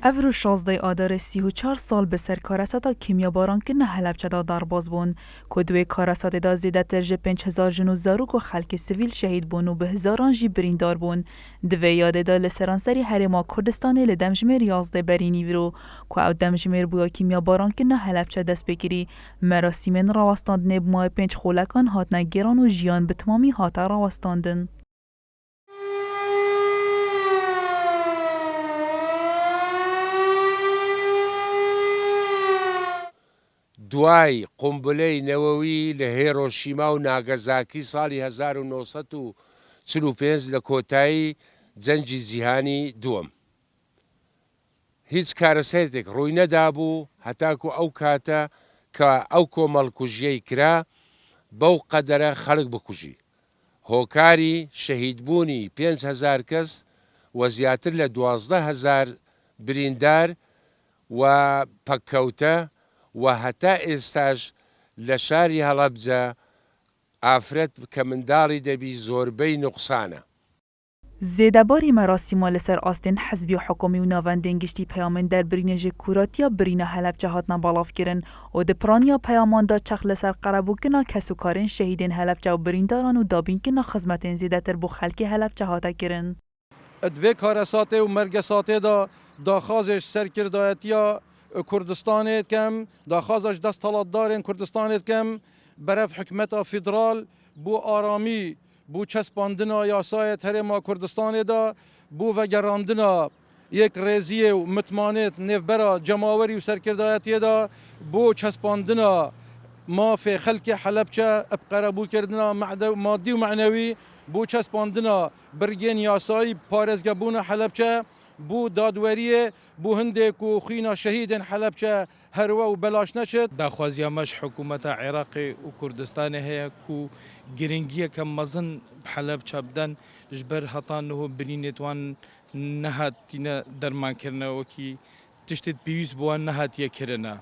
افرو 16 آدار 34 سال به سر کارساتا کیمیا باران که نه حلبچه دا درباز بون که دوی کارسات دا زیده ترج 5000 جنو زاروک و خلک سویل شهید بون و به هزاران جی بریندار بون دوی یاده دا لسرانسری حرما کردستانی لدمجمیر 11 برینی ورو که او دمجمیر بویا کیمیا باران که نه حلبچه دست بگیری مراسیمن راوستاند نب ماه 5 خولکان هاتنه گران و جیان به تمامی هاتا راوستاندن. دوای قنبلەی نەوەوی لە هیرۆشیما و ناگەزاکی ساڵی 1945 لە کۆتایی جەنگی جیهانی دووەم. هیچ کارەسەرێک ڕووی نەدابوو هەتاکو ئەو کاتە کە ئەو کۆمەڵکوژیەی کرا بەو قەدەرە خەڵک بکوژی. هۆکاری شەهیدبوونی 5,000 کەس و زیاتر لە 12,000 بریندار و پەککەوتە و هەتا ئێستاش لە شاری هەڵەبجە ئافرەت کە منداڵی دەبی زۆربەی نوقسانە. زیدەباری مراسیما لسر آستین حزبی و حکومی و ناوەندین گشتی پیامن در برینژ کوراتیا برینە هەلەبجە هاتنە بەڵاوکردن و دپرانیا پیاماندا چەق لەسەر قەرەبووکردنا کەسوکارین شەهیدین هەلەبجە و برینداران و دابینکردنا خزمەتین زیدەتر بۆ خەلکی هەلەبجە هاتەکردن. دوی کارەساتێ و مەرگەساتێدا داخوازش سەرکردایەتیا کردستانێت کەم داخوازش دەست هەڵاتدارên کردستانێت کەم بەرەف حکومەتا فیدرال بۆ ئارامی بۆ چەسپاندنا یاسایەت هەرێما کوردستانێدا بۆ vegeraندنا یەک ڕێزیە و متمانێت نێڤبەرا جەماوەری و سەرکردایەتیەدا بۆ چەسپاندنا مافێ خەلکی حەلەبچە قەرەبووکردنا مادی و معنەوی بۆ چەسپاندنا برگên یاسایی پارێزگەبوونە حەلەبچە بۆ دادوەریە بۆ هەندێک و خوینە شەهیدên حەلەبچە هەروە و بەلاش نەچێت. داخوازیامەش حکوومەتە عێراقی و کوردستانی هەیە و گرنگیەکە مەزن حەلەبچە بدەن ji ber hetan niho birînê wan nehatîne dermankirinewekî tiştê pêwîst bi wan nehatiye kirine.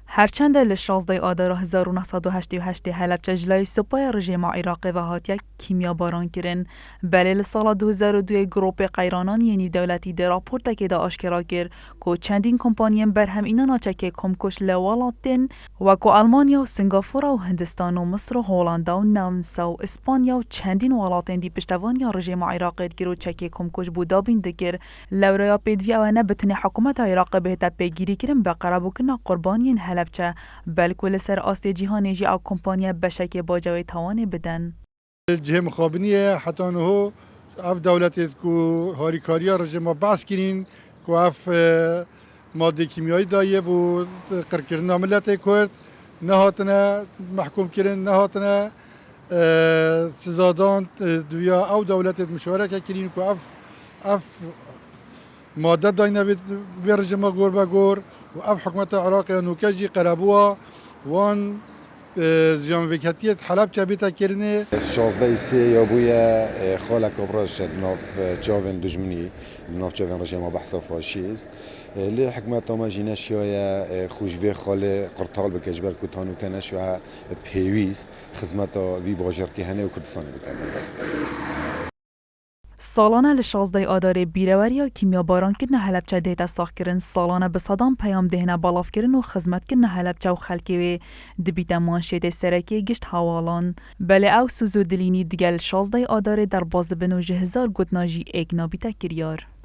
هرچند ل 16 آذار 1988 حلبچه جلای سپاه رژیم عراقی و هاتیه کیمیا باران کردن بله لسال 2002 گروپ قیرانان یعنی دولتی در راپورت که دا آشکرا کرد که چندین کمپانیم برهم اینا ناچکه کمکش لوالاتین و که آلمانیا و سنگاپور و هندستان و مصر و هولندا و نمسا و اسپانیا و چندین والاتین دی پشتوانی رژیم عراقی گرو چکه کمکش بودا بیندگر لوریا پیدوی او نبتنی حکومت عراق بهتا پیگیری کرن بقربو کنا قربانین حلبچه بلکه لسر آستی جهانی جی او کمپانیا بشک باجوی توانی بدن. جه مخابنیه حتی نهو اف دولتت کو هاریکاریا رژیم بحث کنین کو اف ماده کیمیایی دایه بو قرکرنا ملت کرد نهاتنه محکوم کردن نهاتنه سزادان دویا او دولتت مشارکه کنین کو اف ماده داینه به رژیم گور به گور و اف حکومت عراق نوکجی قربوا وان زیان وکتیت حلبچه بیتا کرنه 16 سی یا بویا خاله کبرش ناف جاون دجمنی ناف جاون رژیم بحث فاشیست لی حکومت ما جینش یا خوشوی خاله قرطال بکجبر کتانو کنش و پیویست خدمت وی باجر که هنه و کردستان بکنه. سالانه ل 16 آذار بیروریا کیمیا باران کردن حلبچه دیتا ساخت کردن سالانه به صدام پیام دهنه بالاف کردن و خدمت کردن حلبچه و خلکی و دبیتا مانشیت سرکی گشت حوالان بله او سوزو دلینی دیگل 16 آذار در باز بنوجه هزار گوتناجی اگنا بیتا کریار.